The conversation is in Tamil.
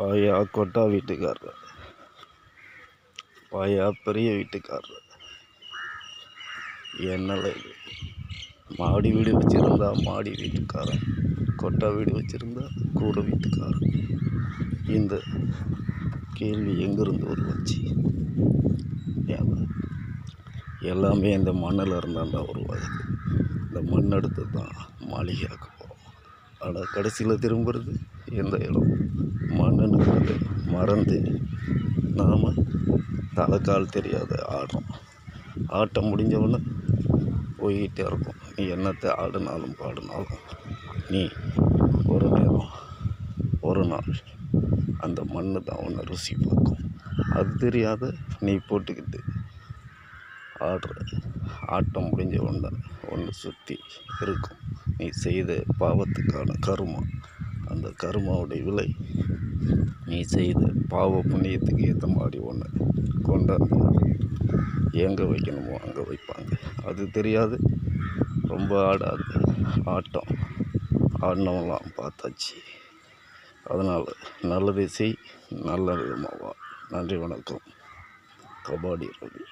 வாயா கொட்டா வீட்டுக்காரர், வாயா பெரிய வீட்டுக்காரர். என்னல இது? மாடி வீடு வச்சுருந்தா மாடி வீட்டுக்காரன், கொட்டா வீடு வச்சுருந்தா கூட வீட்டுக்காரன். இந்த கேள்வி எங்கேருந்து உருவாச்சு? எல்லாமே இந்த மண்ணில் இருந்தாண்டா உருவாகுது. இந்த மண் எடுத்து தான் மாளிகையாக்க போகிறோம். ஆனால் கடைசியில் திரும்புறது எந்த இடம்? மண்ணுன்னு மறந்து நாம் தலைக்கால் தெரியாத ஆடுறோம். ஆட்டம் முடிஞ்சவொன்னே போய்கிட்டே இருக்கும். நீ என்னத்தை ஆடினாலும் பாடினாலும் நீ ஒரு நேரம் ஒரு நாள் அந்த மண்ணு தான் உன்னை ருசி பார்க்கும். அது தெரியாத நீ போட்டுக்கிட்டு ஆடுற ஆட்டம் முடிஞ்ச ஒன்று சுற்றி இருக்கும். நீ செய்த பாவத்துக்கான கருமா. அந்த கருமாவுடைய விலை நீ செய்த பாவ புண்ணியத்துக்கு ஏற்ற மாதிரி ஒன்று கொண்டாந்து எங்கே வைக்கணுமோ அங்கே வைப்பாங்க. அது தெரியாது. ரொம்ப ஆடாது. ஆட்டம் ஆடினவங்களாம் பார்த்தாச்சு. அதனால் நல்லதை செய், நல்ல விதமாக வா. நன்றி, வணக்கம். கபாடி ரவி.